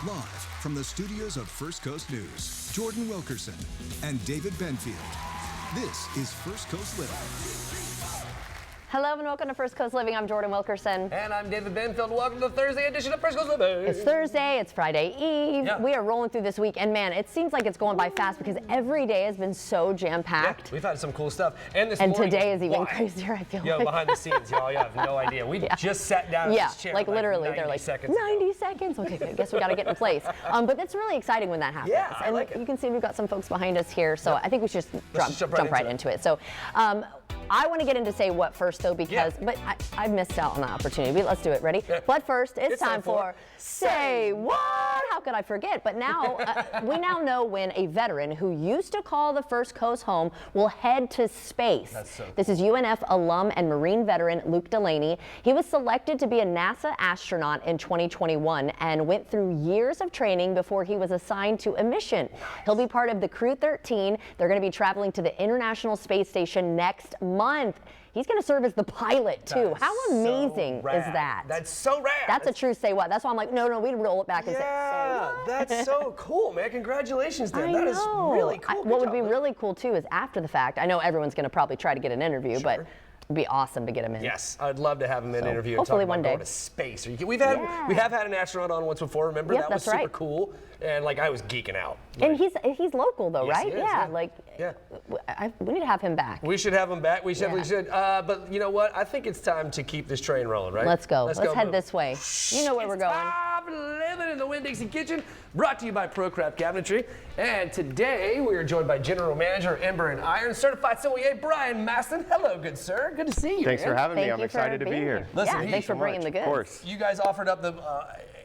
Live from the studios of First Coast News, Jordan Wilkerson and David Benfield. This is First Coast Living. Hello and welcome to First Coast Living. I'm Jordan Wilkerson. And I'm David Benfield. Welcome to the Thursday edition of First Coast Living. It's Thursday, it's Friday Eve. Yeah. We are rolling through this week, and man, it seems like it's going by fast because every day has been so jam-packed. Yeah, we've had some cool stuff. And today is even crazier, I feel like. Behind the scenes, y'all, you have no idea. We just sat down in this chair like literally, they're like, 90 seconds. Okay, I guess we got to get in place. But it's really exciting when that happens. Yeah, I and like it. You can see we've got some folks behind us here, so I think we should just jump right into it. So, I want to get into say what first though because, but I missed out on the opportunity. Let's do it. Ready? Yeah. But first, it's time for Say What? How could I forget? But now, we now know when a veteran who used to call the First Coast home will head to space. That's so cool. This is UNF alum and Marine veteran Luke Delaney. He was selected to be a NASA astronaut in 2021 and went through years of training before he was assigned to a mission. He'll be part of the Crew 13. They're going to be traveling to the International Space Station next month. He's going to serve as the pilot too. How amazing is that? That's so rad. That's a true say what. That's why I'm like, no, we'd roll it back and say what? That's so cool, man. Congratulations, Dan. I That is know. really cool. What would be really cool too is after the fact. I know everyone's going to probably try to get an interview, but it'd be awesome to get him in. Yes, I'd love to have him in an interview. Hopefully and talk one about day. Going to space. We have had an astronaut on once before. Remember that was super cool, and like I was geeking out. And he's local though, Yes, right? he is, We need to have him back. We should have him back. We should. But you know what? I think it's time to keep this train rolling, right? Let's go. Let's head this way. You know where we're going. Stop living in the Winn-Dixie kitchen. Brought to you by ProCraft Cabinetry. And today we are joined by General Manager Ember and Iron, Certified Sommelier Brian Maston. Hello, good sir. Good to see you. Thanks for having me. Thank I'm you excited for to be being here. Listen, thanks for bringing the goods. Of course. You guys offered up the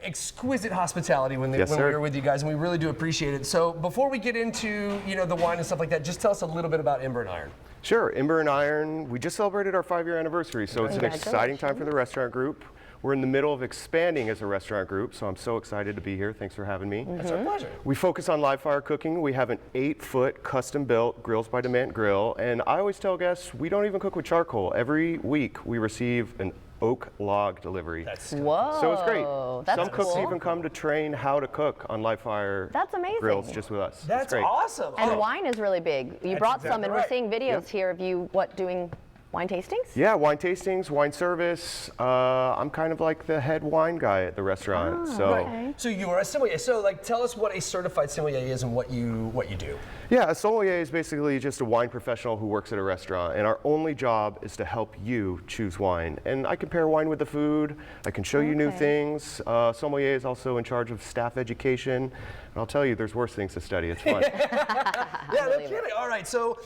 exquisite hospitality when we were with you guys, and we really do appreciate it. So before we get into the wine and stuff like that, just tell us a little bit about Ember and Iron. Sure. Ember and Iron, we just celebrated our 5-year anniversary, so it's an exciting time for the restaurant group. We're in the middle of expanding as a restaurant group, so I'm so excited to be here. Thanks for having me. It's our pleasure. We focus on live fire cooking. We have an 8-foot custom-built Grills by Demand grill, and I always tell guests we don't even cook with charcoal. Every week we receive an oak log delivery. Whoa. So it's great. That's Some cooks cool. even come to train how to cook on live fire grills just with us. That's great. awesome. And wine is really big. You brought some, and we're seeing videos here of you doing wine tastings? Yeah, wine tastings, wine service. I'm kind of like the head wine guy at the restaurant. So you are a sommelier. So tell us what a certified sommelier is and what you do. Yeah, a sommelier is basically just a wine professional who works at a restaurant, and our only job is to help you choose wine. And I can pair wine with the food. I can show you new things. Sommelier is also in charge of staff education. And I'll tell you, there's worse things to study. It's fun. Yeah, no kidding. All right, so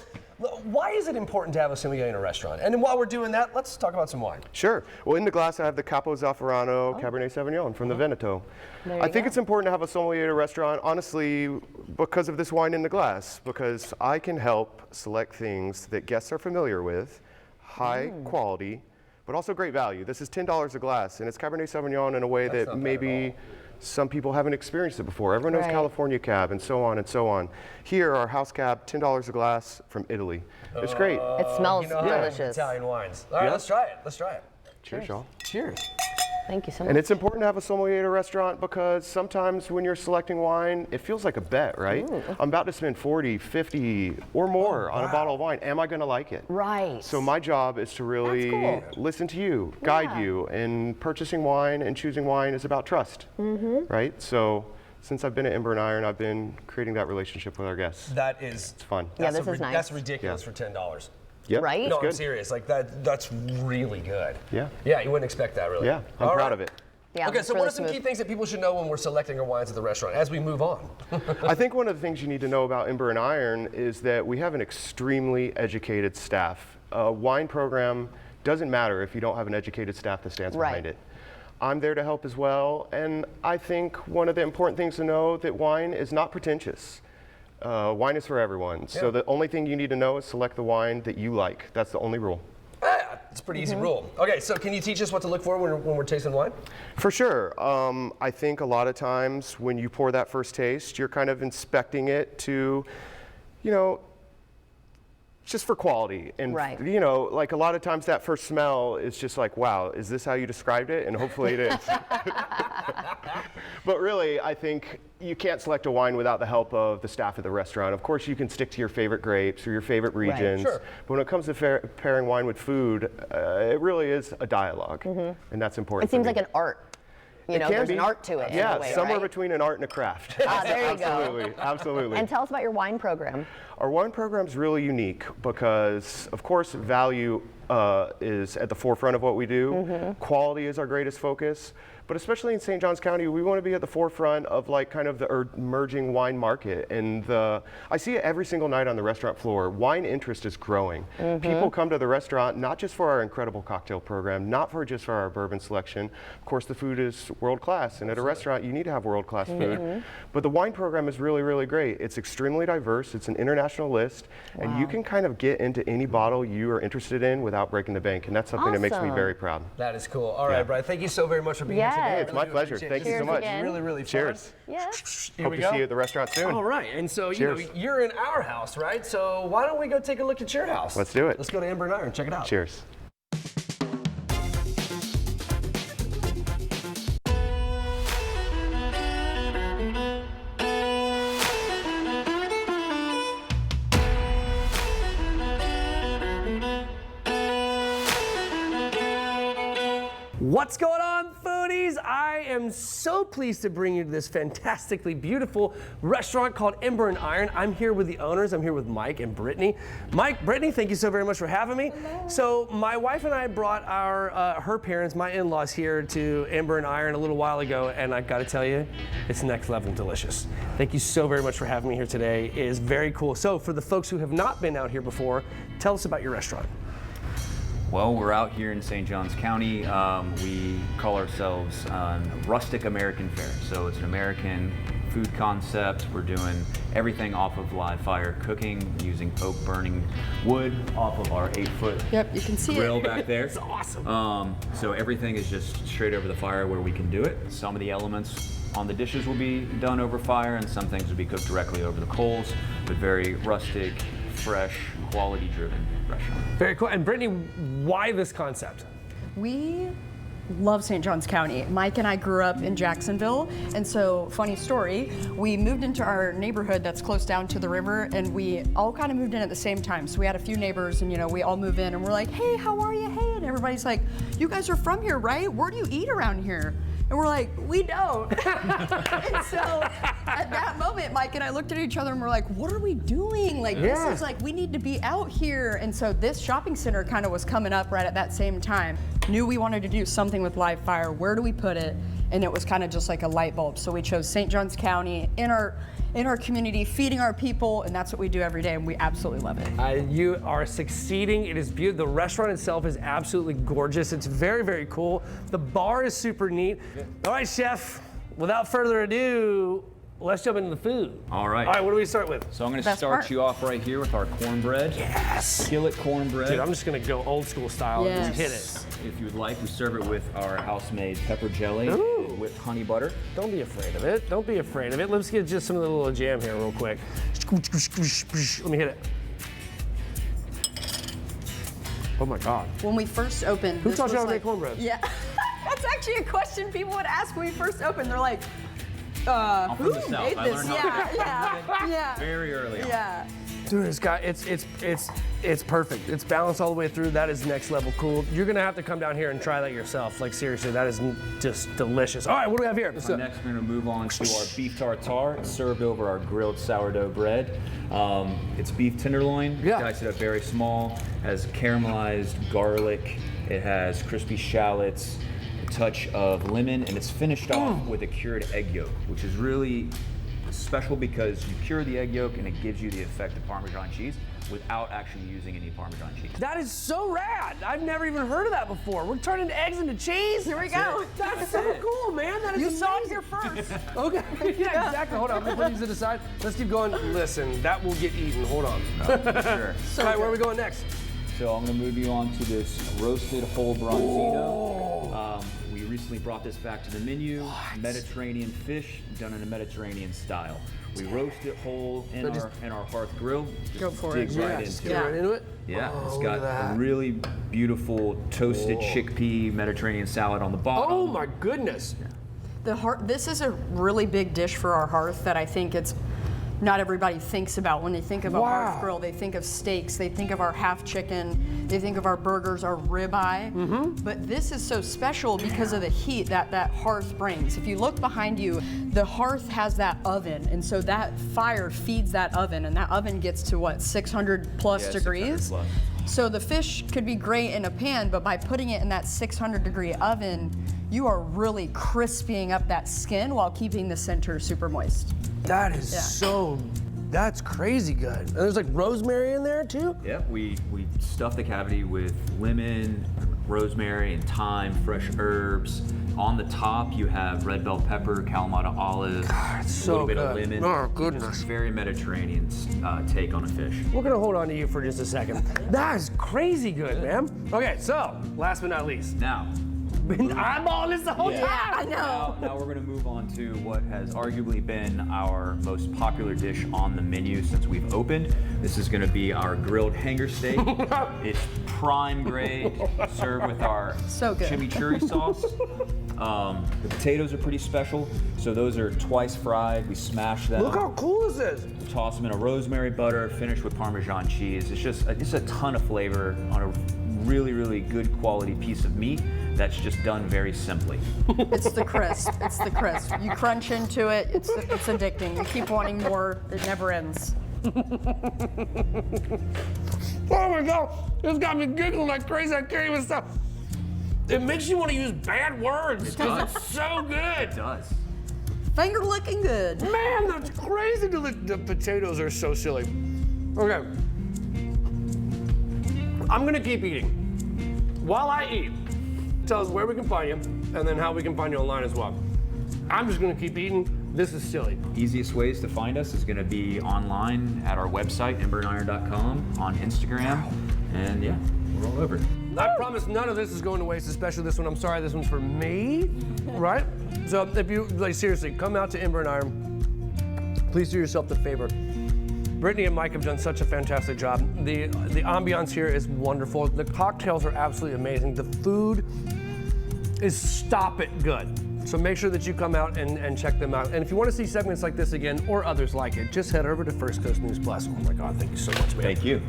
why is it important to have a sommelier in a restaurant? And then while we're doing that, let's talk about some wine. Sure. Well, in the glass, I have the Capo Zafferano Cabernet Sauvignon from the Veneto. I think it's important to have a sommelier at a restaurant, honestly, because of this wine in the glass, because I can help select things that guests are familiar with, high quality, but also great value. This is $10 a glass, and it's Cabernet Sauvignon in a way that maybe some people haven't experienced it before. Everyone knows California Cab and so on and so on. Here, our house cab, $10 a glass from Italy. It's great. It smells delicious. Italian wines. All right, let's try it. Let's try it. Cheers, y'all. Cheers. Thank you so much. And it's important to have a sommelier at a restaurant because sometimes when you're selecting wine, it feels like a bet, right? I'm about to spend 40, 50 or more on a bottle of wine. Am I going to like it? Right. So my job is to really listen to you, guide you, and purchasing wine and choosing wine is about trust, right? So since I've been at Ember and Iron, I've been creating that relationship with our guests. That is, it's fun. Yeah, this is nice. That's ridiculous for $10. Yep, right? No, good. I'm serious. That's really good. Yeah. Yeah, you wouldn't expect that, really. Yeah, I'm proud of it. Yeah, okay, so really what are some key things that people should know when we're selecting our wines at the restaurant as we move on? I think one of the things you need to know about Ember and Iron is that we have an extremely educated staff. A wine program doesn't matter if you don't have an educated staff that stands behind it. I'm there to help as well, and I think one of the important things to know that wine is not pretentious. Wine is for everyone, so the only thing you need to know is select the wine that you like. That's the only rule. It's a pretty easy rule. Okay, so can you teach us what to look for when we're tasting wine? For sure. I think a lot of times when you pour that first taste, you're kind of inspecting it to, just for quality. And, you know, like a lot of times that first smell is just like, wow, is this how you described it? And hopefully it is. But really, I think you can't select a wine without the help of the staff at the restaurant. Of course, you can stick to your favorite grapes or your favorite regions. Sure. But when it comes to pairing wine with food, it really is a dialogue, and that's important. It seems like an art. You know, there's an art to it. Yeah, in a way, somewhere right? between an art and a craft. There you go. Absolutely, absolutely. And tell us about your wine program. Our wine program is really unique because, of course, value is at the forefront of what we do. Quality is our greatest focus. But especially in St. Johns County, we want to be at the forefront of like kind of the emerging wine market. And I see it every single night on the restaurant floor. Wine interest is growing. People come to the restaurant not just for our incredible cocktail program, not just for our bourbon selection. Of course, the food is world class, and at a restaurant, you need to have world class food. But the wine program is really, really great. It's extremely diverse. It's an international list, and you can kind of get into any bottle you are interested in without breaking the bank. And that's something that makes me very proud. That is cool. All right, Brian, thank you so very much for being here today. Hey, it's my pleasure. Appreciate it. Thank you so Cheers much. again. Really, really fun. Cheers. Yes. Here Hope we to go. see you at the restaurant soon. All right, and so Cheers. you're in our house, right? So why don't we go take a look at your house? Let's do it. Let's go to Ember and Iron. Check it out. Cheers. What's going on, foodies? I am so pleased to bring you to this fantastically beautiful restaurant called Ember and Iron. I'm here with the owners. I'm here with Mike and Brittany. Mike, Brittany, thank you so very much for having me. Hello. So my wife and I brought her parents, my in-laws, here to Ember and Iron a little while ago, and I've got to tell you, it's next level delicious. Thank you so very much for having me here today. It is very cool. So for the folks who have not been out here before, tell us about your restaurant. Well, we're out here in St. Johns County. We call ourselves Rustic American Fare. So it's an American food concept. We're doing everything off of live fire cooking, using oak burning wood off of our 8-foot Yep, you can see grill it. back there. It's awesome. So everything is just straight over the fire where we can do it. Some of the elements on the dishes will be done over fire, and some things will be cooked directly over the coals, but very rustic, fresh, quality-driven restaurant. Very cool. And Brittany, why this concept? We love St. Johns County. Mike and I grew up in Jacksonville, and so, funny story, we moved into our neighborhood that's close down to the river, and we all kind of moved in at the same time. So we had a few neighbors, and we all move in, and we're like, hey, how are you? Hey, and everybody's like, you guys are from here, right? Where do you eat around here? And we're like, we don't. And so at that moment, Mike and I looked at each other and we're like, what are we doing? Like, this is like, we need to be out here. And so this shopping center kind of was coming up right at that same time. Knew we wanted to do something with live fire. Where do we put it? And it was kind of just like a light bulb. So we chose St. Johns County in our community, feeding our people, and that's what we do every day, and we absolutely love it. You are succeeding. It is beautiful. The restaurant itself is absolutely gorgeous. It's very, very cool. The bar is super neat. All right, chef, without further ado, let's jump into the food. All right. All right, what do we start with? So I'm going to Best start part. you off right here with our cornbread. Yes. Skillet cornbread. Dude, I'm just going to go old school style and just hit Yes. it. If you would like, we serve it with our house-made pepper jelly Ooh. with honey butter. Don't be afraid of it. Don't be afraid of it. Let's get just some of the little jam here real quick. Let me hit it. Oh my God. When we first opened, Who this taught you was how to make like- cornbread? Yeah, that's actually a question people would ask when we first opened. They're like, I'm from who the South. made I this? learned how to Yeah. very early on. Yeah. Dude, it's perfect. It's balanced all the way through. That is next level cool. You're gonna have to come down here and try that yourself. Like seriously, that is just delicious. All right, what do we have here? Let's So go. next, we're going to move on to our beef tartare. It's served over our grilled sourdough bread. It's beef tenderloin. Yeah. Diced it up very small. Has caramelized garlic. It has crispy shallots, a touch of lemon, and it's finished off with a cured egg yolk, which is really special because you cure the egg yolk and it gives you the effect of Parmesan cheese without actually using any Parmesan cheese. That is so rad. I've never even heard of that before. We're turning eggs into cheese. Here we go. That's so cool, man. That is You saw it amazing. here first. Okay, yeah, exactly. Hold on, I'm gonna put these to the side. Let's keep going. Listen, that will get eaten. Hold on. Sure. All right, where are we going next? So I'm going to move you on to this roasted whole bronzino. We recently brought this back to the menu. Mediterranean fish done in a Mediterranean style. We roast it whole in our hearth grill. Just Go for dig it. right Just into get it. right into it. Yeah, Oh, it's look got at that. a really beautiful toasted chickpea Mediterranean salad on the bottom. Oh my goodness. This is a really big dish for our hearth that I think not everybody thinks about. When they think of a hearth grill, they think of steaks, they think of our half chicken, they think of our burgers, our ribeye. But this is so special because of the heat that hearth brings. If you look behind you, the hearth has that oven, and so that fire feeds that oven, and that oven gets to what, 600 plus degrees? 600 plus. So the fish could be great in a pan, but by putting it in that 600-degree oven, you are really crisping up that skin while keeping the center super moist. That is that's crazy good. And there's like rosemary in there too? Yeah, we stuff the cavity with lemon, rosemary, and thyme, fresh herbs. On the top, you have red bell pepper, Kalamata olives, God, it's so a little bit of good. lemon. Oh, goodness. It's a very Mediterranean take on a fish. We're gonna hold on to you for just a second. That is crazy good, man. Okay, so last but not least. Now, Been eyeballing this the whole time. I know. now we're going to move on to what has arguably been our most popular dish on the menu since we've opened. This is going to be our grilled hanger steak. It's prime grade, served with our So good. chimichurri sauce. The potatoes are pretty special, so those are twice fried. We smash them. Look how cool this is. Toss them in a rosemary butter, finished with Parmesan cheese. It's just a ton of flavor on a really, really good quality piece of meat that's just done very simply. It's the crisp. It's the crisp. You crunch into it. It's addicting. You keep wanting more. It never ends. Oh my God, this got me giggling like crazy. I can't even stop. It makes you want to use bad words because it's so good. It does. Finger licking good. Man, that's crazy. The potatoes are so silly. Okay. I'm gonna keep eating. While I eat, tell us where we can find you and then how we can find you online as well. I'm just gonna keep eating. This is silly. Easiest ways to find us is going to be online at our website, emberandiron.com, on Instagram, and yeah, we're all over. I promise none of this is going to waste, especially this one. I'm sorry, this one's for me, right? So if you, like, seriously, come out to Ember and Iron. Please do yourself the favor. Brittany and Mike have done such a fantastic job. The ambiance here is wonderful. The cocktails are absolutely amazing. The food is stop it good. So make sure that you come out and check them out. And if you want to see segments like this again or others like it, just head over to First Coast News Plus. Oh my God, thank you so much, man. Thank you.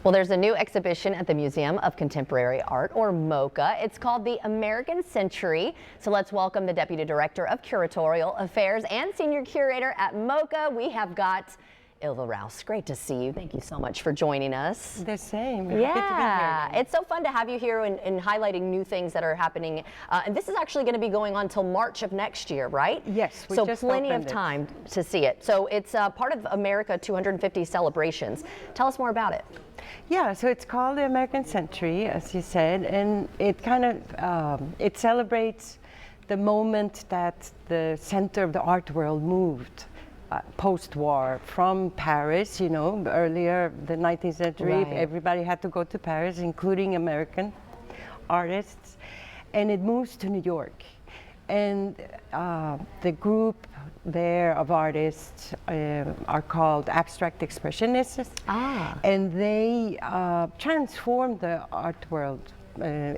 Well, there's a new exhibition at the Museum of Contemporary Art, or MoCA. It's called the American Century. So let's welcome the Deputy Director of Curatorial Affairs and Senior Curator at MoCA. We have got Ilva Rouse. Great to see you. Thank you so much for joining us. The same. Yeah, Happy to be here. it's so fun to have you here and highlighting new things that are happening. And this is actually going to be going on till March of next year, right? Yes, we so just plenty of opened it. time to see it. So it's part of America 250 celebrations. Tell us more about it. Yeah, so it's called the American Century, as you said, and it kind of it celebrates the moment that the center of the art world moved post-war from Paris. You know, earlier the 19th century, Right. everybody had to go to Paris, including American artists, and it moves to New York, and the group there of artists are called abstract expressionists, and they transformed the art world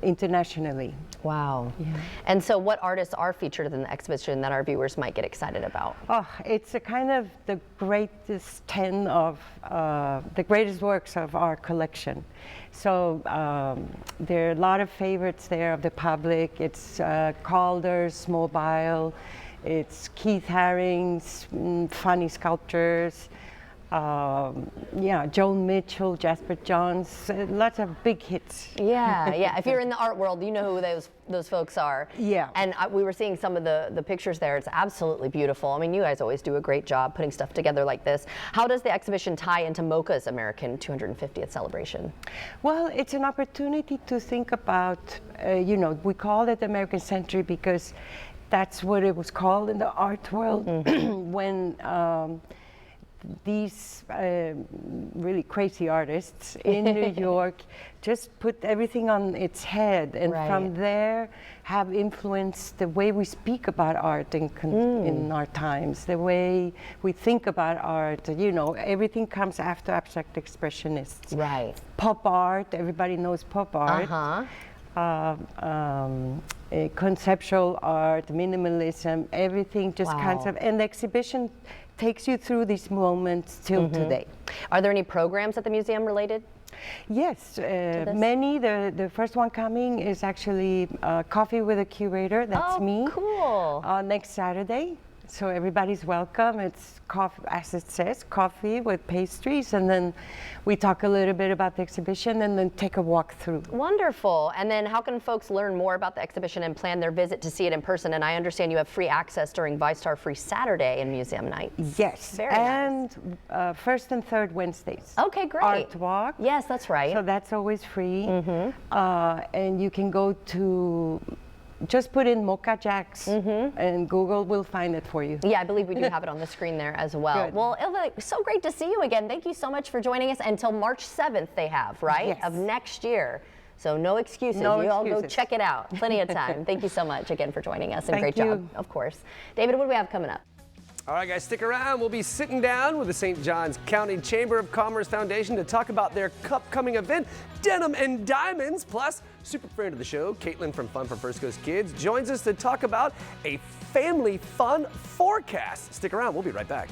internationally. Wow. Yeah. And so what artists are featured in the exhibition that our viewers might get excited about? Oh, it's a kind of the greatest 10 of the greatest works of our collection. So there are a lot of favorites there of the public. It's Calder's Mobile, it's Keith Haring's funny sculptures, yeah, Joan Mitchell, Jasper Johns, lots of big hits. Yeah, yeah. If you're in the art world, you know who those folks are. Yeah. And we were seeing some of the pictures there. It's absolutely beautiful. I mean, you guys always do a great job putting stuff together like this. How does the exhibition tie into MoCA's American 250th celebration? Well, it's an opportunity to think about, you know, we call it American Century because that's what it was called in the art world when these really crazy artists in New York just put everything on its head, and from there have influenced the way we speak about art in our times, the way we think about art. You know, everything comes after abstract expressionists. Right. Pop art, everybody knows pop art. conceptual art, minimalism, everything just kinds Wow. of, and the exhibition takes you through these moments till today. Are there any programs at the museum related? Yes, many. The first one coming is actually Coffee with a Curator. That's me. Cool. Next Saturday. So everybody's welcome. It's coffee, as it says, coffee with pastries, and then we talk a little bit about the exhibition and then take a walk through. Wonderful. And then how can folks learn more about the exhibition and plan their visit to see it in person? And I understand you have free access during ViStar Free Saturday and museum night. Yes, Very and first and third Wednesdays. Okay, great. Art walk. Yes, that's right. So that's always free. And you can go to, just put in Mocha Jacks and Google will find it for you. Yeah, I believe we do have it on the screen there as well. Good. Well, Ilva, so great to see you again. Thank you so much for joining us until March 7th they have, right? Yes. Of next year. So no excuses. No you all go excuses. check it out. Plenty of time. Thank you so much again for joining us, and Thank great you. job, of course. David, what do we have coming up? All right, guys, stick around. We'll be sitting down with the St. Johns County Chamber of Commerce Foundation to talk about their upcoming event, Denim and Diamonds. Plus, super friend of the show, Caitlin from Fun for First Coast Kids, joins us to talk about a family fun forecast. Stick around. We'll be right back.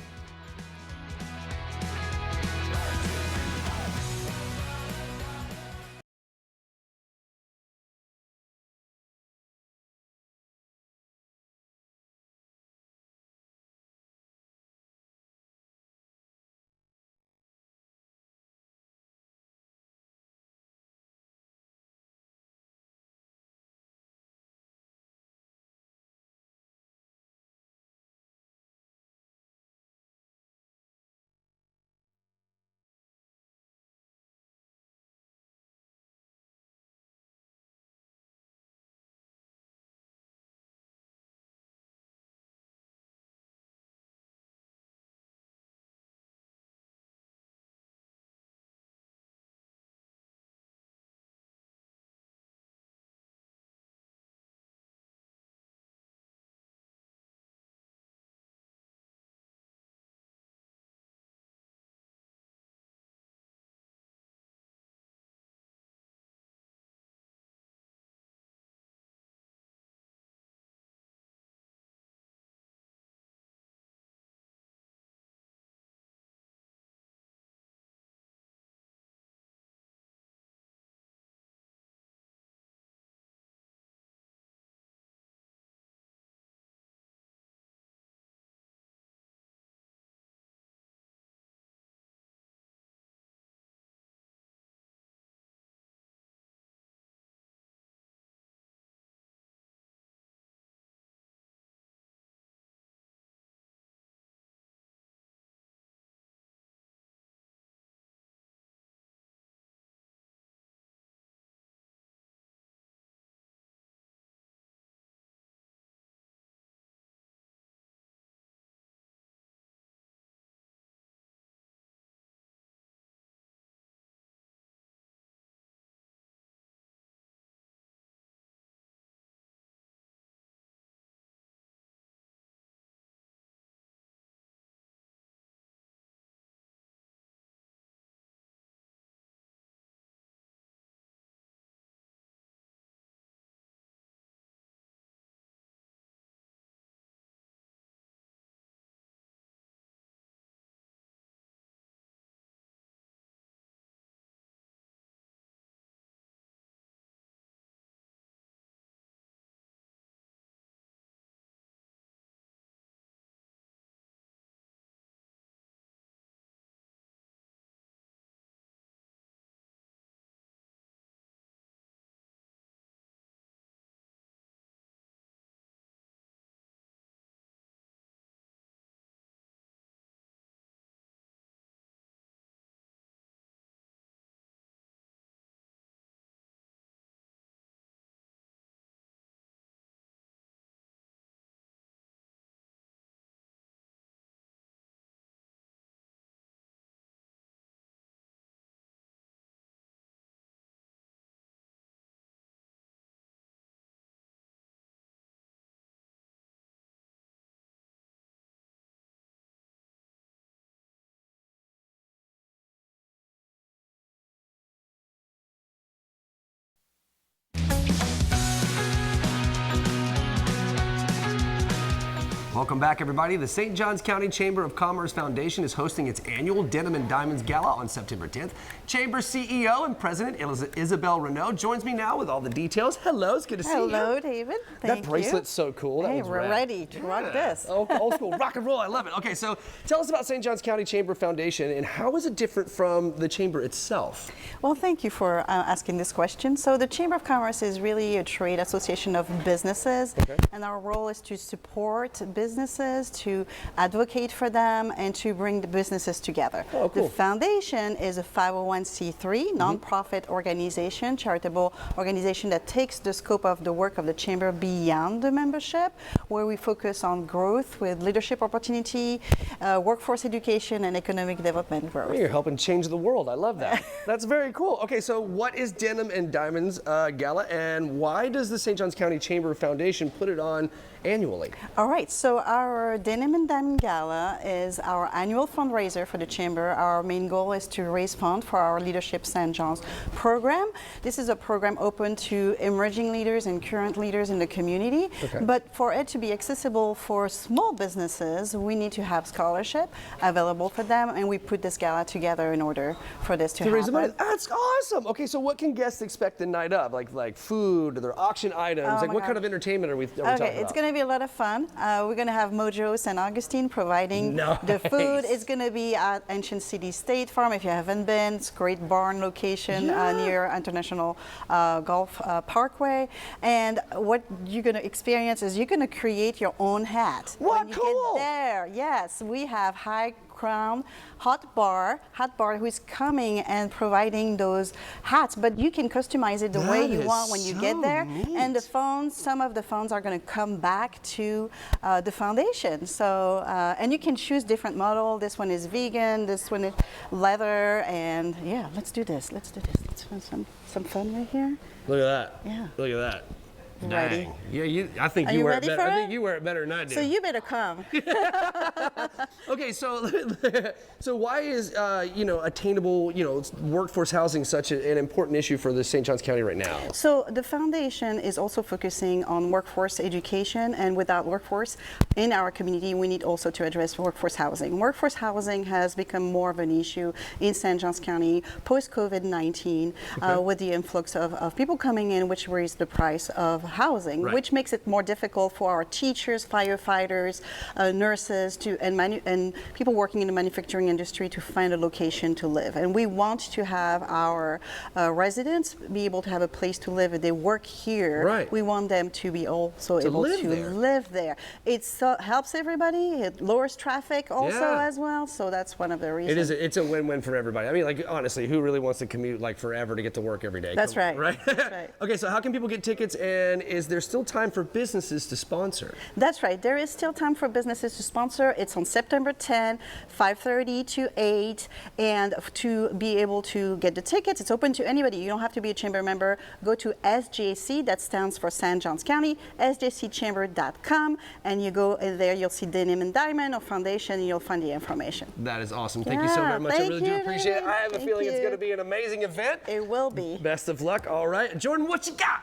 Welcome back, everybody. The St. Johns County Chamber of Commerce Foundation is hosting its annual Denim and Diamonds Gala on September 10th. Chamber CEO and President Isabel Renaud joins me now with all the details. Hello, it's good to see you. Hello, David. That bracelet's so cool. That Hey, one's we're rad. ready to rock this. Oh, old school rock and roll. I love it. Okay, so tell us about St. Johns County Chamber Foundation and how is it different from the chamber itself? Well, thank you for asking this question. So the Chamber of Commerce is really a trade association of businesses, and our role is to support businesses, to advocate for them, and to bring the businesses together. Oh, cool. The foundation is a 501c3 nonprofit organization, charitable organization that takes the scope of the work of the chamber beyond the membership, where we focus on growth with leadership opportunity, workforce education, and economic development growth. You're helping change the world. I love that. That's very cool. Okay, so what is Denim and Diamonds Gala, and why does the St. Johns County Chamber Foundation put it on annually? All right, so our Denim and Diamond Gala is our annual fundraiser for the Chamber. Our main goal is to raise funds for our Leadership St. John's program. This is a program open to emerging leaders and current leaders in the community. But for it to be accessible for small businesses, we need to have scholarship available for them, and we put this gala together in order for this to raise the money. happen. That's awesome. Okay, so what can guests expect the night of? Like food, are there auction items? Like what kind of entertainment are we talking about? It's going to be a lot of fun. We're going to have Mojo St. Augustine providing the food. It's going to be at Ancient City State Farm. If you haven't been, it's a great barn location near International Golf Parkway. And what you're going to experience is you're going to create your own hat. What? When you Cool. get there, yes, we have High Crown Hot Bar who is coming and providing those hats, but you can customize it the way you want when you get there. And the phones, some of the phones are going to come back to the foundation. So, and you can choose different model. This one is vegan, this one is leather, and yeah, let's do this. Let's have some fun right here. Look at that. Yeah. Look at that. Ready? Dang. Yeah, I think Are you you wear it ready better. for I think it? you wear it better than I do. So you better come. Okay, so why is attainable workforce housing such an important issue for the St. Johns County right now? So the foundation is also focusing on workforce education, and without workforce in our community, we need also to address workforce housing. Workforce housing has become more of an issue in St. Johns County post-COVID-19 with the influx of people coming in, which raised the price of housing, which makes it more difficult for our teachers, firefighters, nurses, and people working in the manufacturing industry to find a location to live. And we want to have our residents be able to have a place to live. If they work here, we want them to be also able to live there. It helps everybody. It lowers traffic also as well. So that's one of the reasons. It's a win-win for everybody. I mean, like honestly, who really wants to commute like forever to get to work every day? That's right. That's right. Okay, so how can people get tickets, and is there still time for businesses to sponsor? That's right. There is still time for businesses to sponsor. It's on September 10, 5:30 to 8, and to be able to get the tickets, it's open to anybody. You don't have to be a chamber member. Go to SJC, that stands for St. Johns County, sjcchamber.com, and you go there, you'll see Denim and Diamond or Foundation, and you'll find the information. That is awesome. Thank you so very much. I really do appreciate it. I have a feeling it's going to be an amazing event. It will be. Best of luck. All right. Jordan, what you got?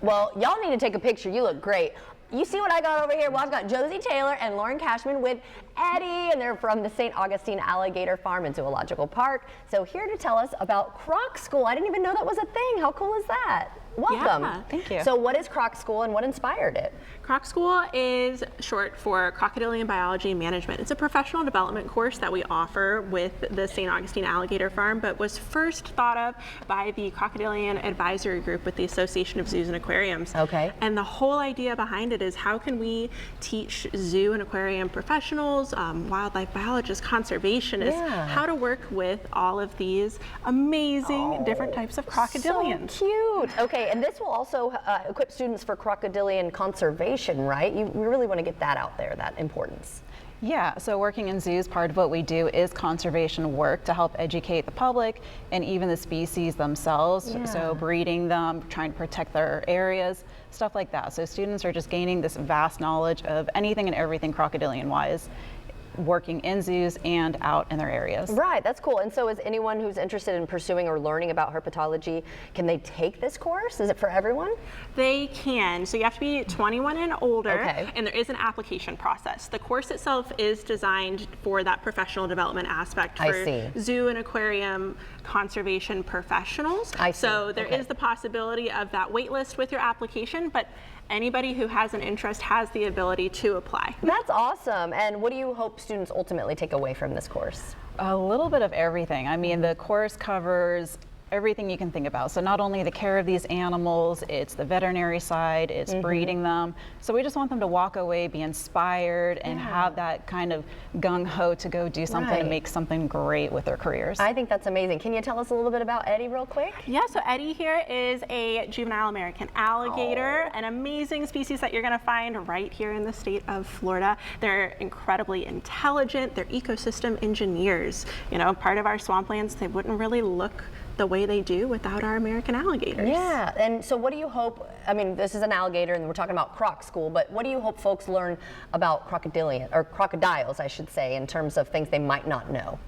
Well, y'all need to take a picture. You look great. You see what I got over here? Well, I've got Josie Taylor and Lauren Cashman with Eddie, and they're from the St. Augustine Alligator Farm and Zoological Park. So here to tell us about Croc School. I didn't even know that was a thing. How cool is that? Welcome. Yeah, thank you. So what is Croc School and what inspired it? Croc School is short for Crocodilian Biology Management. It's a professional development course that we offer with the St. Augustine Alligator Farm, but was first thought of by the Crocodilian Advisory Group with the Association of Zoos and Aquariums. Okay. And the whole idea behind it is how can we teach zoo and aquarium professionals, wildlife biologists, conservationists, how to work with all of these amazing different types of crocodilians. So cute. Okay, and this will also equip students for crocodilian conservation, right? We really want to get that out there, that importance. Yeah, so working in zoos, part of what we do is conservation work to help educate the public and even the species themselves. So breeding them, trying to protect their areas, stuff like that. So students are just gaining this vast knowledge of anything and everything crocodilian-wise. working in zoos and out in their areas. Right, that's cool. And so is anyone who's interested in pursuing or learning about herpetology, can they take this course? Is it for everyone? They can. So you have to be 21 and older, Okay. and there is an application process. The course itself is designed for that professional development aspect I for see. zoo and aquarium conservation professionals. I see. So there Okay. is the possibility of that wait list with your application, but anybody who has an interest has the ability to apply. That's awesome. And what do you hope students ultimately take away from this course? A little bit of everything. I mean, the course covers everything you can think about. So not only the care of these animals, it's the veterinary side, it's breeding them. So we just want them to walk away, be inspired, and have that kind of gung-ho to go do something Right. and make something great with their careers. I think that's amazing. Can you tell us a little bit about Eddie real quick? Yeah, so Eddie here is a juvenile American alligator, an amazing species that you're going to find right here in the state of Florida. They're incredibly intelligent. They're ecosystem engineers. You know, part of our swamplands, they wouldn't really look the way they do without our American alligators. Yeah, and so what do you hope, I mean, this is an alligator and we're talking about Croc school, but what do you hope folks learn about crocodiles, I should say, in terms of things they might not know?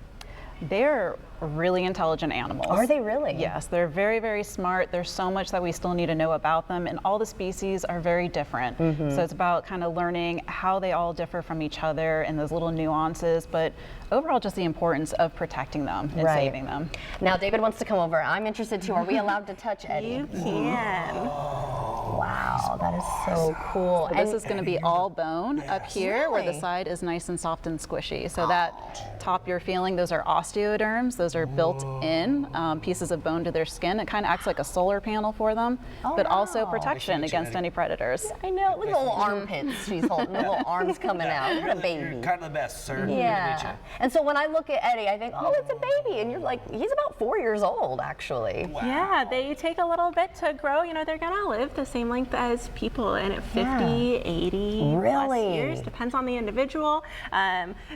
They're really intelligent animals. Are they really? Yes, they're very, very smart. There's so much that we still need to know about them, and all the species are very different. So it's about kind of learning how they all differ from each other and those little nuances, but overall just the importance of protecting them and saving them. Now David wants to come over. I'm interested too. Are we allowed to touch Eddie? You can. Wow, that is so cool. So this is going to be all bone up here where the Really? side is nice and soft and squishy. So that top you're feeling, those are osteoderms. Those are built in pieces of bone to their skin. It kind of acts like a solar panel for them, but also protection against any predators. I know. Look at the little armpits she's holding, the little arms coming out. What a baby. Kind of the best, sir. Yeah. And so when I look at Eddie, I think, oh, it's a baby. And you're like, he's about 4 years old, actually. Wow. Yeah, they take a little bit to grow. You know, they're going to live the same length as people, and at 50, 80 plus years, depends on the individual.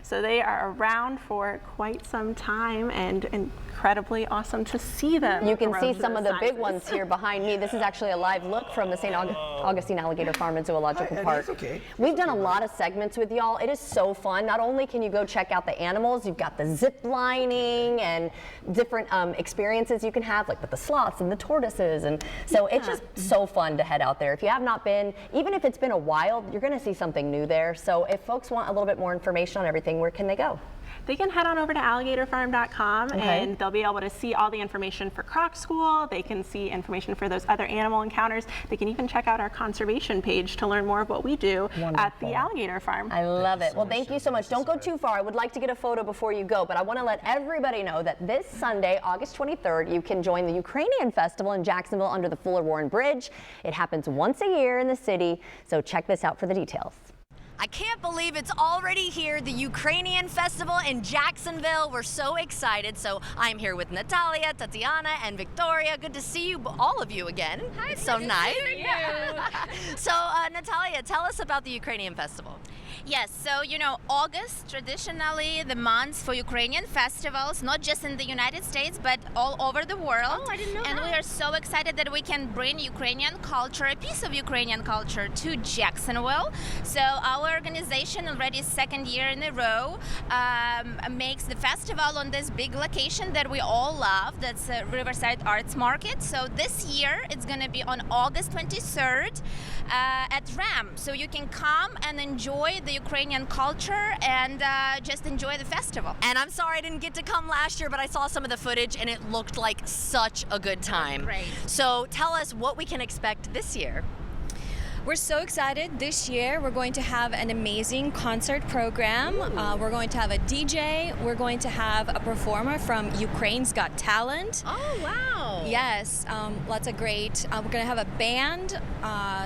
So they are around for quite some time, and incredibly awesome to see them. You can grow see to some those of the big sizes. ones here behind me. This is actually a live look from the St. Augustine Alligator Farm and Zoological Park. Okay. We've done a lot of segments with y'all. It is so fun. Not only can you go check out the animals, you've got the zip lining and different experiences you can have, like with the sloths and the tortoises. And so it's just so fun to head out there. If you have not been, even if it's been a while, you're going to see something new there. So if folks want a little bit more information on everything, where can they go? They can head on over to alligatorfarm.com and they'll be able to see all the information for Croc School. They can see information for those other animal encounters. They can even check out our conservation page to learn more of what we do at the Alligator Farm. I love it. Well, thank you so much. Don't go too far. I would like to get a photo before you go, but I want to let everybody know that this Sunday, August 23rd, you can join the Ukrainian Festival in Jacksonville under the Fuller Warren Bridge. It happens once a year in the city, so check this out for the details. I can't believe it's already here, the Ukrainian Festival in Jacksonville. We're so excited. So I'm here with Natalia, Tatiana, and Victoria. Good to see you, all of you again. Hi, it's so nice. So Natalia, tell us about the Ukrainian Festival. Yes, so you know, August traditionally the month for Ukrainian festivals, not just in the United States but all over the world. Oh, I didn't know and that. we are so excited that we can bring Ukrainian culture, a piece of Ukrainian culture, to Jacksonville. So our organization already second year in a row makes the festival on this big location that we all love. That's Riverside Arts Market. So this year it's going to be on August 23rd at RAM. So you can come and enjoy the Ukrainian culture and just enjoy the festival. And I'm sorry I didn't get to come last year, but I saw some of the footage and it looked like such a good time. Great. So tell us what we can expect this year. We're so excited. This year we're going to have an amazing concert program. We're going to have a DJ. We're going to have a performer from Ukraine's Got Talent. Oh, wow. Yes, lots of great. We're going to have a band,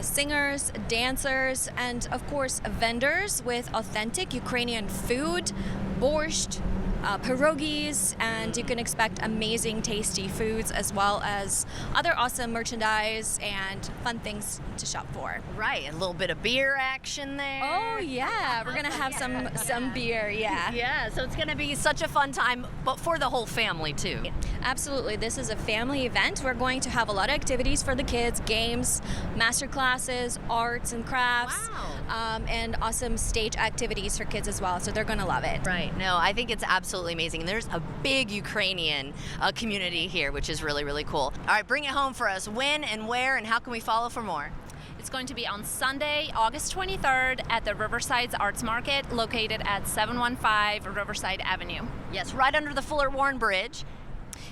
singers, dancers, and of course vendors with authentic Ukrainian food, borscht, pierogies, and you can expect amazing, tasty foods as well as other awesome merchandise and fun things to shop for. Right, a little bit of beer action there. Oh yeah, we're gonna have some beer, yeah. Yeah, so it's gonna be such a fun time, but for the whole family too. Absolutely, this is a family event. We're going to have a lot of activities for the kids, games, master classes, arts and crafts, and awesome stage activities for kids as well, so they're gonna love it. Right, no, I think it's absolutely amazing. And there's a big Ukrainian community here, which is really, really cool. All right, bring it home for us. When and where and how can we follow for more? It's going to be on Sunday, August 23rd at the Riverside's Arts Market, located at 715 Riverside Avenue. Yes, right under the Fuller Warren Bridge.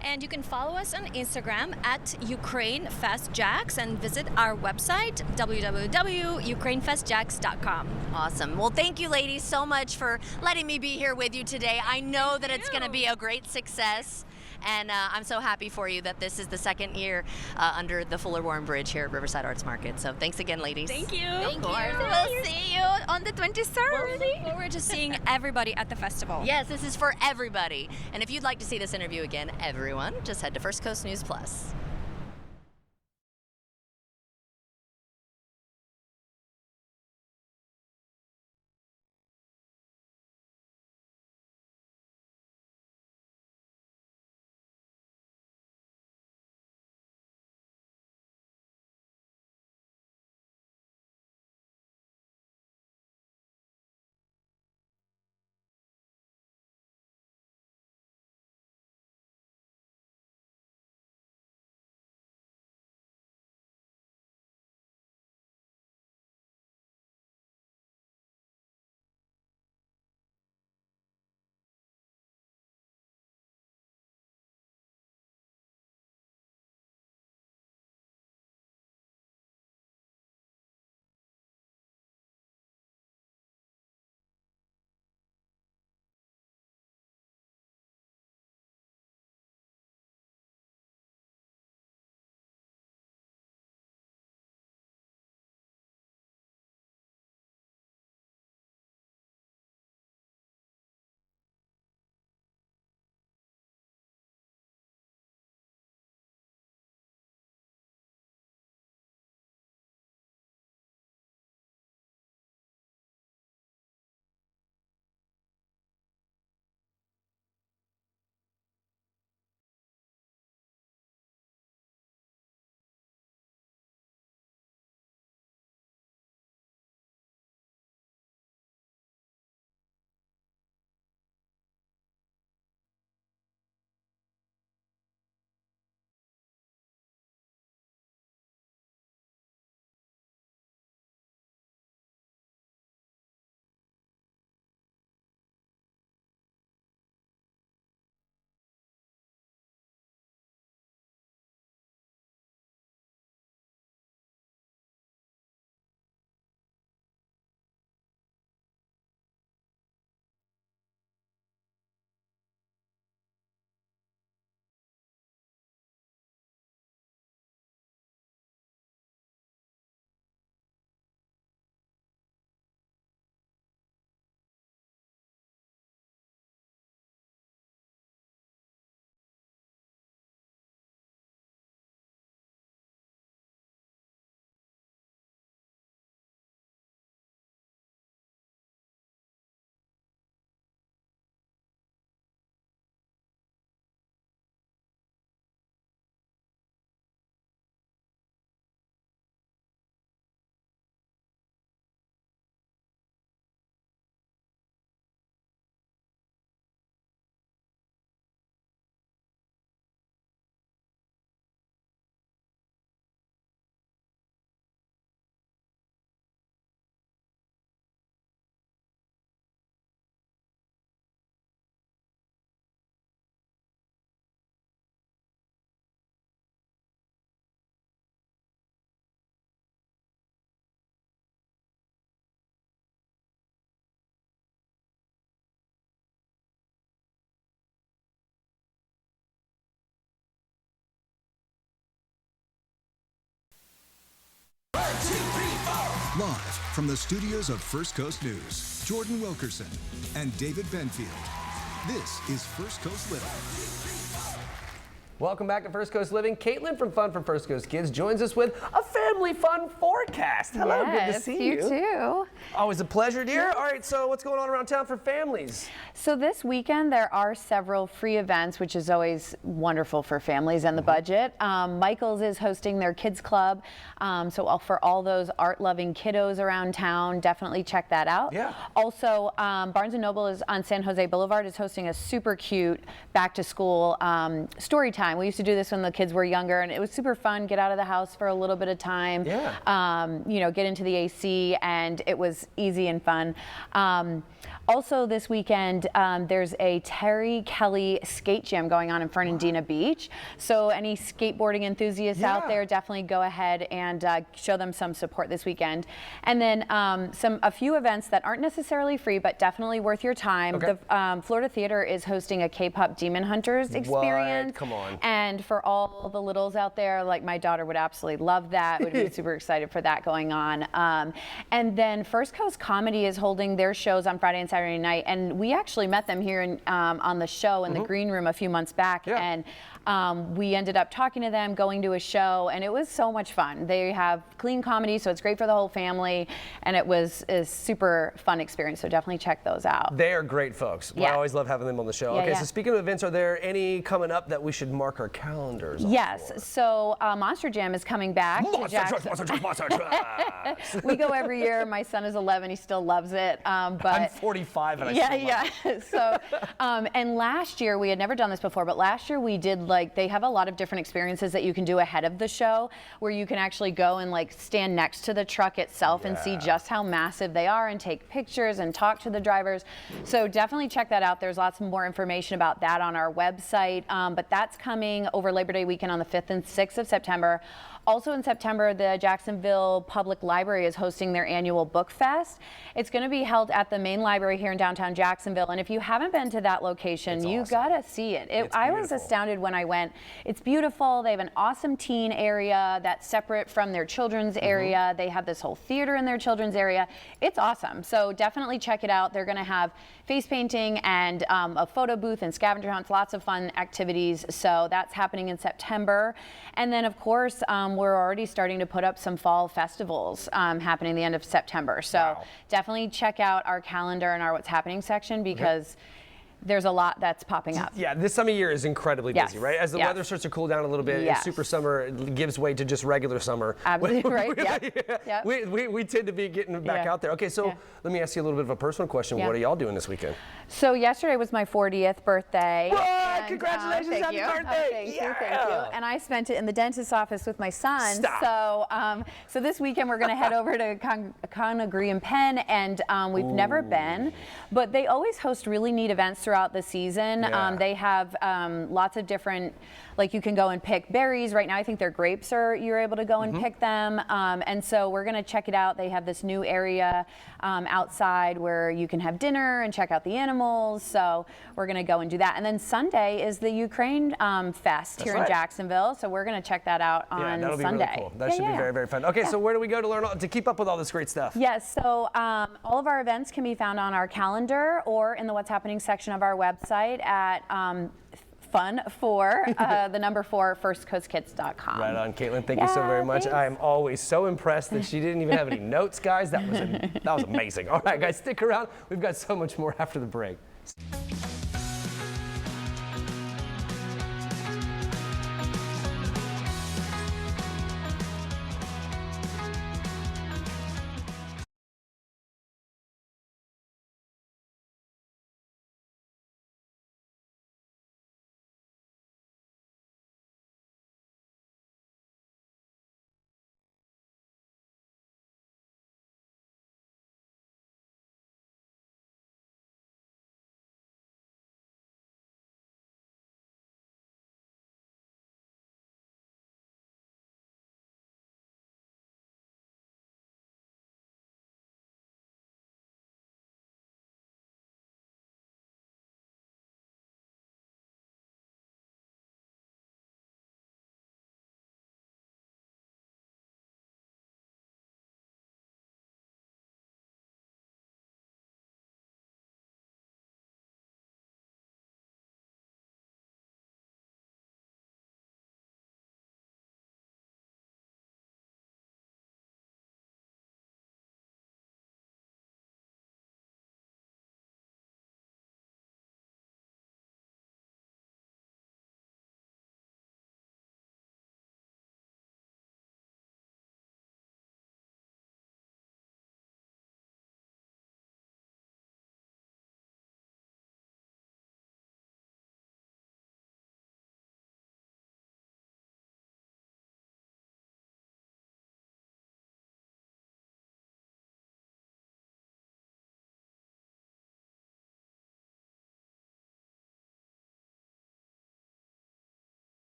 And you can follow us on Instagram at UkraineFestJax and visit our website, www.ukrainefestjax.com. Awesome. Well, thank you, ladies, so much for letting me be here with you today. I know that it's going to be a great success. And I'm so happy for you that this is the second year under the Fuller Warren Bridge here at Riverside Arts Market. So thanks again, ladies. Thank you. Of course. We'll see you on the 23rd. We look forward to seeing everybody at the festival. Yes, this is for everybody. And if you'd like to see this interview again, everyone, just head to First Coast News Plus. Live from the studios of First Coast News, Jordan Wilkerson and David Benfield. This is First Coast Living. Welcome back to First Coast Living. Caitlin from Fun for First Coast Kids joins us with a family fun forecast. Hello, good to see you. You too. Always a pleasure, dear. All right, so what's going on around town for families? So this weekend there are several free events, which is always wonderful for families and the budget. Michael's is hosting their kids club, so for all those art-loving kiddos around town, definitely check that out. Yeah. Also, Barnes & Noble is on San Jose Boulevard is hosting a super cute back-to-school story time. We used to do this when the kids were younger, and it was super fun. Get out of the house for a little bit of time. Yeah. You know, get into the AC, and it was easy and fun. Also this weekend, there's a Terry Kelly skate jam going on in Fernandina Beach. So any skateboarding enthusiasts out there, definitely go ahead and show them some support this weekend. And then a few events that aren't necessarily free, but definitely worth your time. Okay. The Florida Theater is hosting a K-pop Demon Hunters experience. What? Come on. And for all the littles out there, like my daughter would absolutely love that. Would be super excited for that going on. And then First Coast Comedy is holding their shows on Friday and Saturday night, and we actually met them here in, on the show in the green room a few months back, and we ended up talking to them, going to a show, and it was so much fun. They have clean comedy, so it's great for the whole family, and it was a super fun experience, so definitely check those out. They are great folks. I always love having them on the show. Yeah, okay, so speaking of events, are there any coming up that we should mark our calendars? Yes, so Monster Jam is coming back to Jackson. Monster Trucks. We go every year. My son is 11. He still loves it. But I'm 45 and I still love it. So, and last year, we had never done this before, but last year we did, like, they have a lot of different experiences that you can do ahead of the show, where you can actually go and like stand next to the truck itself and see just how massive they are and take pictures and talk to the drivers. So definitely check that out. There's lots more information about that on our website, but that's coming over Labor Day weekend on the 5th and 6th of September. Also in September, the Jacksonville Public Library is hosting their annual Book Fest. It's going to be held at the main library here in downtown Jacksonville. And if you haven't been to that location, you gotta see it. I was astounded when I went. It's beautiful. They have an awesome teen area that's separate from their children's area. They have this whole theater in their children's area. It's awesome. So definitely check it out. They're going to have face painting and a photo booth and scavenger hunts, lots of fun activities. So that's happening in September. And then of course, we're already starting to put up some fall festivals happening the end of September. So definitely check out our calendar and our What's Happening section, because there's a lot that's popping up. Yeah, this time of year is incredibly busy, right? As the weather starts to cool down a little bit, and super summer gives way to just regular summer. Absolutely right. We tend to be getting back out there. Okay, so let me ask you a little bit of a personal question. What are y'all doing this weekend? So yesterday was my 40th birthday. What? Congratulations, happy birthday. Thank you. And I spent it in the dentist's office with my son. So so this weekend we're going to head over to Conagry and Penn, and we've never been, but they always host really neat events throughout the season. They have lots of different, like you can go and pick berries. Right now I think their grapes you're able to go and pick them. And so we're going to check it out. They have this new area outside where you can have dinner and check out the animals. So we're going to go and do that. And then Sunday is the Ukraine Fest here in Jacksonville. So we're going to check that out on that'll Sunday. Be really cool. That should be very, very fun. Okay, so where do we go to keep up with all this great stuff? Yes, so all of our events can be found on our calendar or in the What's Happening section of our website at the number 4 firstcoastkids.com. Right on, Caitlin. Thank you so very much. Thanks. I am always so impressed that she didn't even have any notes, guys. That was amazing. All right, guys, stick around. We've got so much more after the break.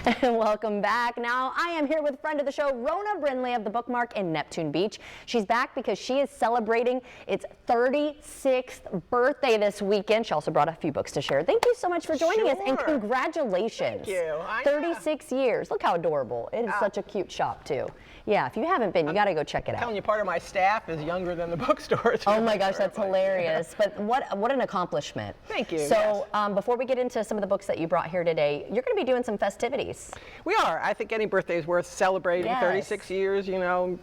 And welcome back. Now, I am here with friend of the show, Rona Brindley of the Bookmark in Neptune Beach. She's back because she is celebrating its 36th birthday this weekend. She also brought a few books to share. Thank you so much for joining us, and congratulations. Thank you. 36 years. Look how adorable. It is such a cute shop, too. Yeah, if you haven't been, you got to go check it out. I'm telling you, part of my staff is younger than the bookstore. Oh my gosh, that's hilarious. But what an accomplishment. Thank you. So before we get into some of the books that you brought here today, you're going to be doing some festivities. We are. I think any birthday is worth celebrating. Yes. 36 years, you know,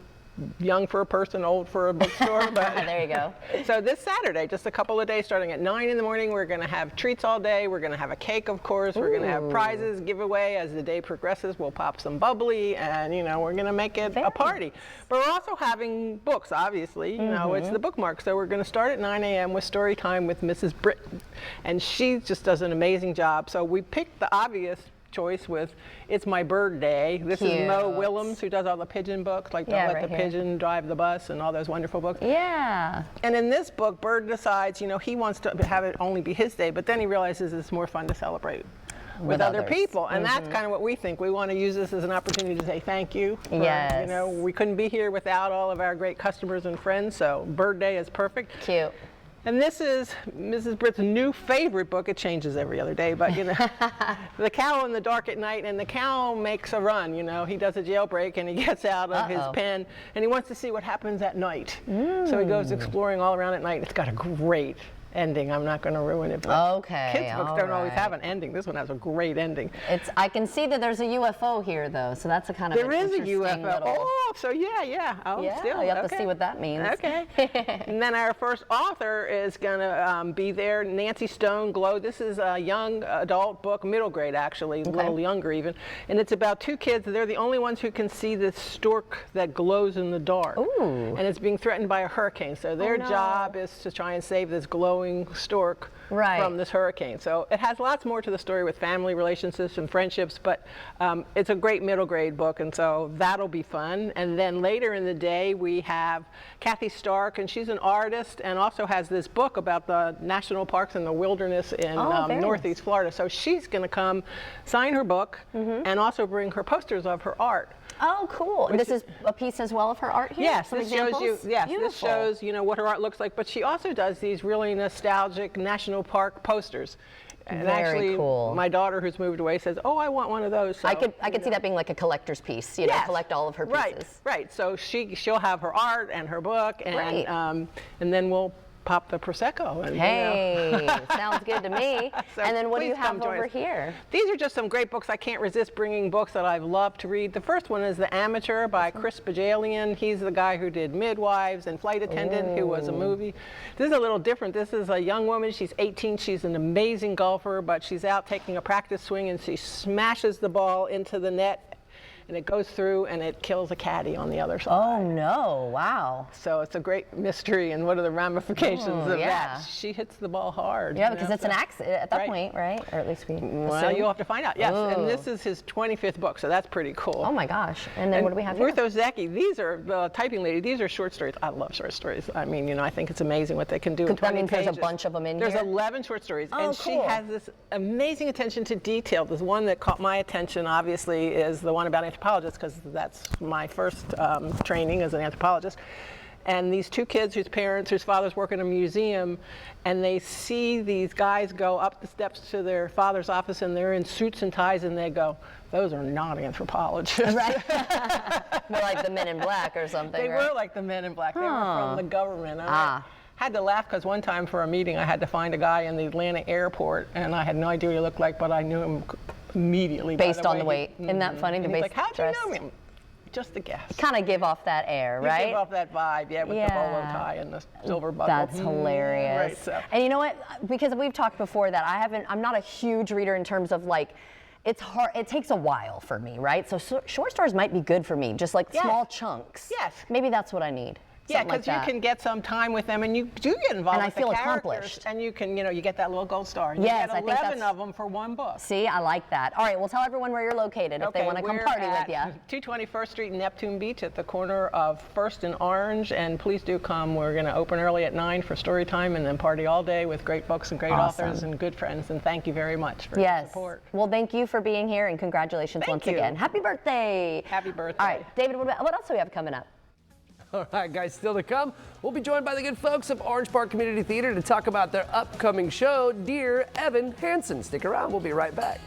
young for a person, old for a bookstore. But there you go. So this Saturday, just a couple of days, starting at 9 in the morning, we're going to have treats all day. We're going to have a cake, of course. We're going to have prizes, giveaway. As the day progresses, we'll pop some bubbly, and, you know, we're going to make it a party. But we're also having books, obviously. You know, it's the Bookmark. So we're going to start at 9 a.m. with story time with Mrs. Britton. And she just does an amazing job. So we picked the obvious choice with It's My Bird Day. This is Mo Willems, who does all the pigeon books, like Don't Let the Pigeon Drive the Bus and all those wonderful books. Yeah. And in this book, Bird decides, you know, he wants to have it only be his day, but then he realizes it's more fun to celebrate with other people. And that's kind of what we think. We want to use this as an opportunity to say thank you. For, you know, we couldn't be here without all of our great customers and friends, so Bird Day is perfect. Cute. And this is Mrs. Britt's new favorite book. It changes every other day, but you know, The Cow in the Dark at Night, and the cow makes a run, you know. He does a jailbreak and he gets out of his pen and he wants to see what happens at night. So he goes exploring all around at night. It's got a great ending. I'm not going to ruin it. But kids' books don't always have an ending. This one has a great ending. I can see that there's a UFO here, though, so that's a kind of There is a UFO. Oh, so yeah. Oh, yeah, still, you have to see what that means. Okay. And then our first author is going to be there, Nancy Stone, Glow. This is a young adult book, middle grade actually, a little younger even. And it's about two kids. They're the only ones who can see this stork that glows in the dark. Ooh. And it's being threatened by a hurricane. So their job is to try and save this glowing stork from this hurricane. So it has lots more to the story with family relationships and friendships, but it's a great middle grade book, and so that'll be fun. And then later in the day we have Kathy Stark, and she's an artist and also has this book about the national parks and the wilderness in Northeast Florida. So she's going to come sign her book and also bring her posters of her art. Oh, cool. And this is a piece as well of her art here? Yes, this shows you, this shows, you know, what her art looks like, but she also does these really nostalgic national park posters. And actually, my daughter who's moved away says, "Oh, I want one of those." So, I could see that being like a collector's piece, you know, collect all of her pieces. Right. So she'll have her art and her book, and then we'll pop the Prosecco. And, hey, sounds good to me. So and then what do you have over here? These are just some great books. I can't resist bringing books that I've loved to read. The first one is The Amateur by Chris Bajalian. He's the guy who did Midwives and Flight Attendant, who was a movie. This is a little different. This is a young woman. She's 18. She's an amazing golfer, but she's out taking a practice swing and she smashes the ball into the net. And it goes through and it kills a caddy on the other side. Oh no, wow. So it's a great mystery, and what are the ramifications of that? She hits the ball hard. Yeah, because it's an accident at that point, right? Or at least we Well, you'll have to find out. Yes, and this is his 25th book, so that's pretty cool. Oh my gosh. And then what do we have here? Ruth Ozeki, these are, the typing lady, these are short stories. I love short stories. I mean, you know, I think it's amazing what they can do in 20 That means pages. there's a bunch of them in There's here? 11 short stories, and she has this amazing attention to detail. There's one that caught my attention, obviously, is the one about anthropologists, because that's my first training as an anthropologist. And these two kids whose fathers work in a museum, and they see these guys go up the steps to their father's office, and they're in suits and ties, and they go, "Those are not anthropologists." Right. More like the Men in Black or something. They were like the Men in Black. They were from the government. I had to laugh because one time for a meeting, I had to find a guy in the Atlanta airport, and I had no idea what he looked like, but I knew him immediately. Based on the weight. Isn't that funny? And he's like, "How'd you know him?" Just a guess. Kind of give off that air, right? You give off that vibe, with the bolo tie and the silver buckle. That's hilarious. Right, so. And you know what? Because we've talked before that I'm not a huge reader in terms of like, it's hard, it takes a while for me, right? So short stories might be good for me, just like small chunks. Yes. Maybe that's what I need. Yeah, because you can get some time with them, and you do get involved and with I feel the characters, accomplished. and you can, you get that little gold star. And yes, you get 11 of them for one book. See, I like that. All right, well, tell everyone where you're located if they want to come party with you. 221st Street, Neptune Beach, at the corner of 1st and Orange, and please do come. We're going to open early at 9 for story time, and then party all day with great books and great authors and good friends. And thank you very much for your support. Well, thank you for being here, and congratulations once again. Happy birthday. Happy birthday. All right, David, what else do we have coming up? All right, guys, still to come, we'll be joined by the good folks of Orange Park Community Theater to talk about their upcoming show, Dear Evan Hansen. Stick around, we'll be right back.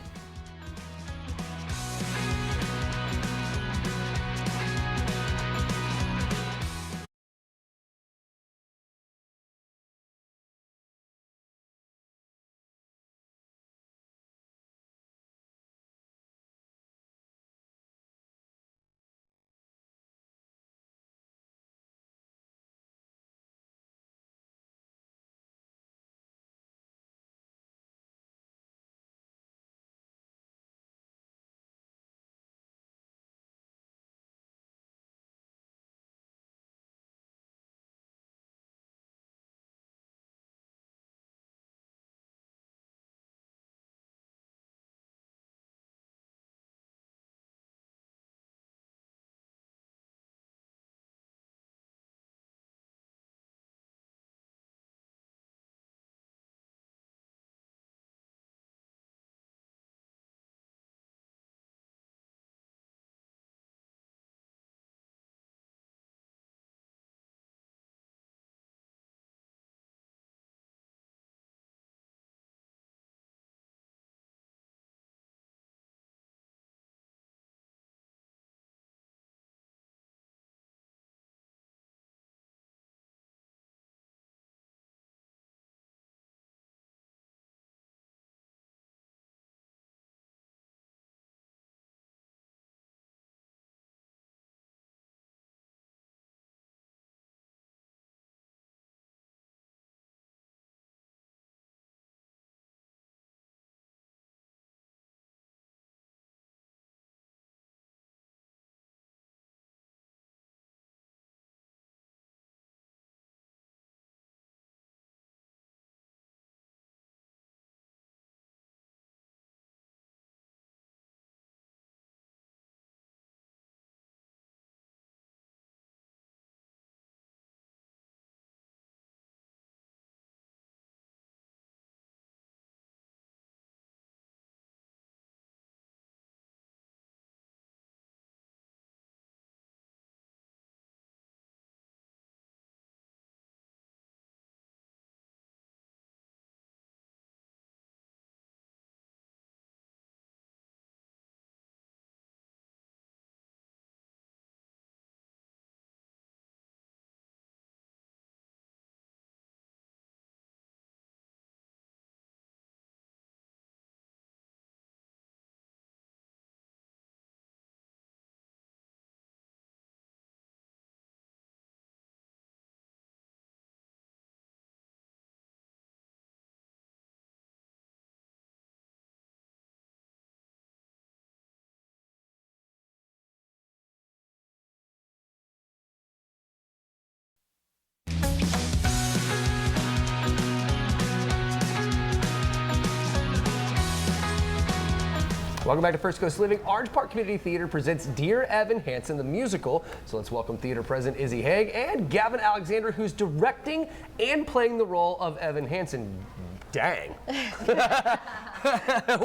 Welcome back to First Coast Living. Orange Park Community Theater presents Dear Evan Hansen, the musical. So let's welcome theater president Izzy Haig and Gavin Alexander, who's directing and playing the role of Evan Hansen. Dang.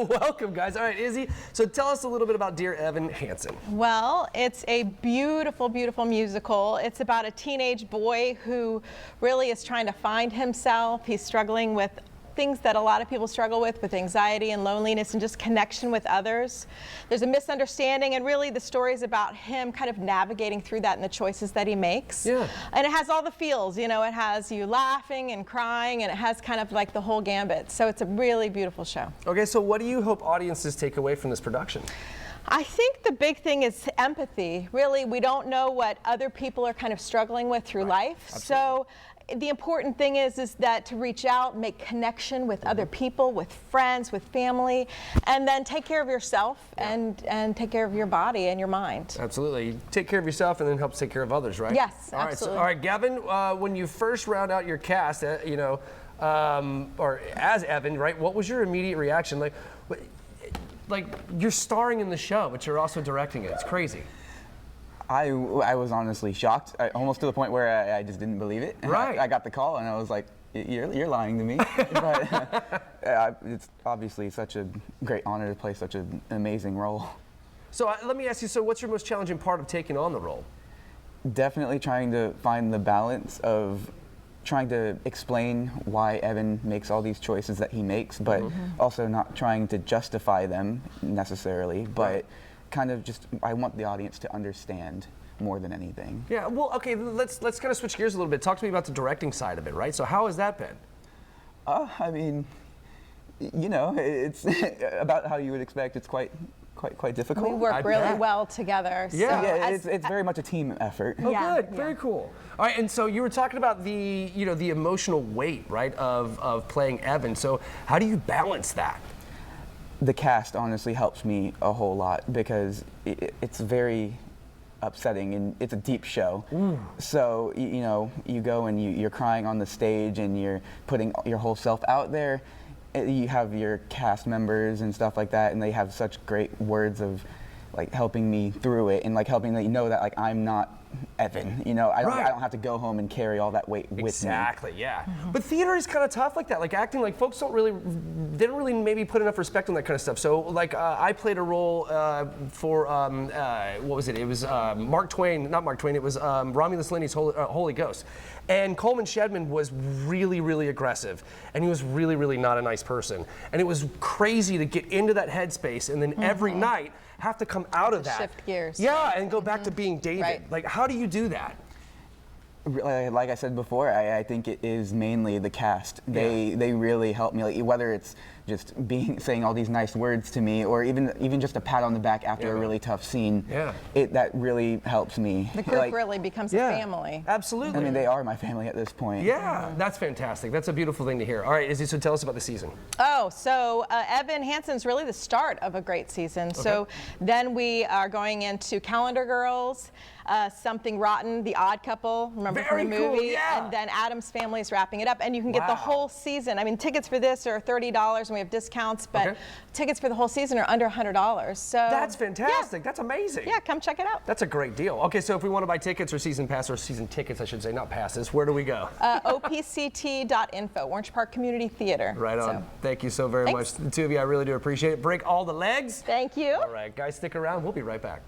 Welcome, guys. All right, Izzy, so tell us a little bit about Dear Evan Hansen. Well, it's a beautiful, beautiful musical. It's about a teenage boy who really is trying to find himself. He's struggling with things that a lot of people struggle with anxiety and loneliness and just connection with others. There's a misunderstanding, and really the story is about him kind of navigating through that and the choices that he makes. Yeah. And it has all the feels, it has you laughing and crying, and it has kind of like the whole gambit. So it's a really beautiful show. Okay, so what do you hope audiences take away from this production? I think the big thing is empathy. Really, we don't know what other people are kind of struggling with through life. Absolutely. So the important thing is that to reach out, make connection with other people, with friends, with family, and then take care of yourself and take care of your body and your mind. Absolutely. You take care of yourself and then helps take care of others, right? Yes, all right, absolutely. All right, Gavin, when you first round out your cast, or as Evan, right, what was your immediate reaction? Like you're starring in the show, but you're also directing it. It's crazy. I was honestly shocked, almost to the point where I just didn't believe it. Right. I got the call and I was like, you're lying to me. But it's obviously such a great honor to play such an amazing role. So let me ask you, so what's your most challenging part of taking on the role? Definitely trying to find the balance of trying to explain why Evan makes all these choices that he makes, but also not trying to justify them necessarily, but kind of just, I want the audience to understand more than anything. Yeah, well, okay, let's kind of switch gears a little bit. Talk to me about the directing side of it, right? So how has that been? I mean, you know, it's about how you would expect. It's quite difficult. We work really well together. Yeah, so it's very much a team effort. Oh, good, very cool. All right, and so you were talking about the emotional weight, right, of playing Evan. So how do you balance that? The cast honestly helps me a whole lot because it's very upsetting and it's a deep show. So you go and you're crying on the stage and you're putting your whole self out there. You have your cast members and stuff like that, and they have such great words of like helping me through it and like helping me know that like I'm not Evan. I don't have to go home and carry all that weight with me. Exactly, yeah. But theater is kind of tough like that. Like acting, like folks they don't really maybe put enough respect on that kind of stuff. So like I played a role for what was it? It was Mark Twain, not Mark Twain. It was Romulus Linney's Holy Ghost. And Coleman Shedman was really, really aggressive, and he was really, really not a nice person. And it was crazy to get into that headspace, and then every night have to come out of that. Shift gears. Yeah, and go back to being David. Right. Like, how do you do that? Like I said before, I think it is mainly the cast. They really help me. Like, whether it's just saying all these nice words to me, or even just a pat on the back after a really tough scene. That really helps me. The group really becomes a family. Absolutely. I mean, they are my family at this point. Yeah, that's fantastic. That's a beautiful thing to hear. All right, Izzy, so tell us about the season. Oh, so Evan Hansen's really the start of a great season. So then we are going into Calendar Girls, Something Rotten, The Odd Couple, remember from the movie? And then Addams Family is wrapping it up. And you can get the whole season. I mean, tickets for this are $30 and we have discounts, but tickets for the whole season are under $100. So that's fantastic. That's amazing. Yeah, come check it out. That's a great deal. Okay, so if we want to buy tickets or season pass, or season tickets, I should say, not passes, where do we go? opct.info, Orange Park Community Theater. Right on. Thank you so very much. The two of you, I really do appreciate it. Break all the legs. Thank you. All right, guys, stick around. We'll be right back.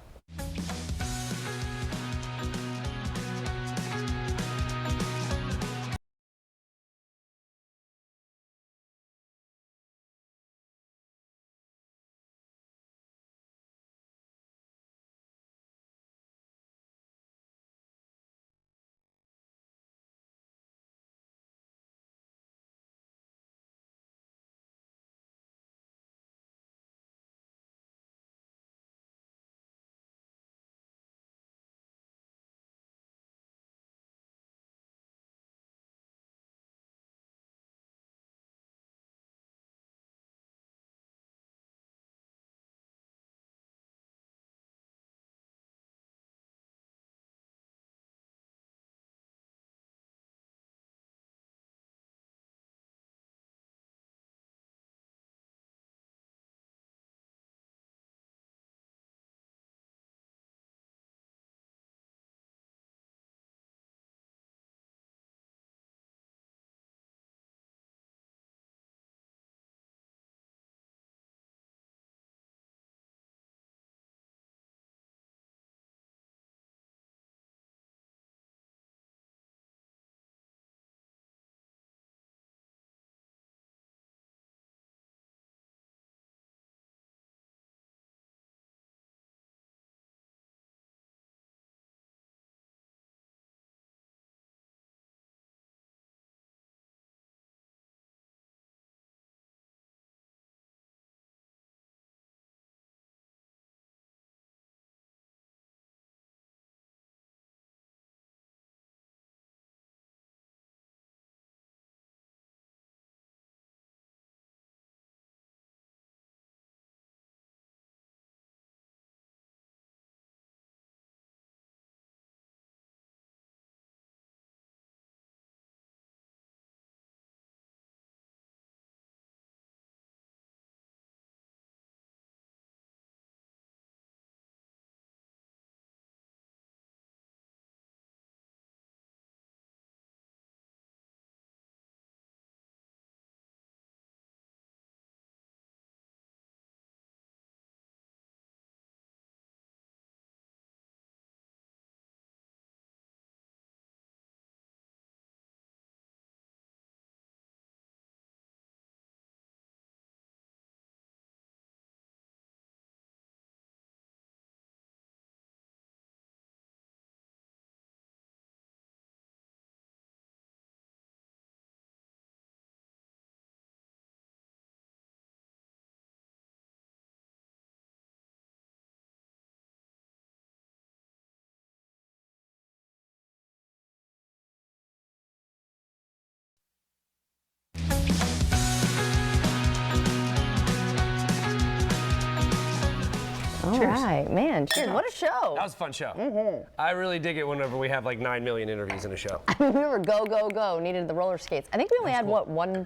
All right, man. Cheers. What a show. That was a fun show. I really dig it whenever we have like 9 million interviews in a show. I mean, we were go, go, go. Needed the roller skates. I think we only had, what, one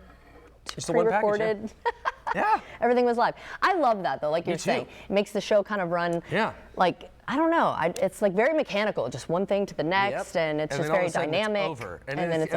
pre-recorded? Yeah. Everything was live. I love that, though, like you're saying. It makes the show kind of run, like, I don't know. It's like very mechanical, just one thing to the next, and it's just very dynamic. Over. And then it's over.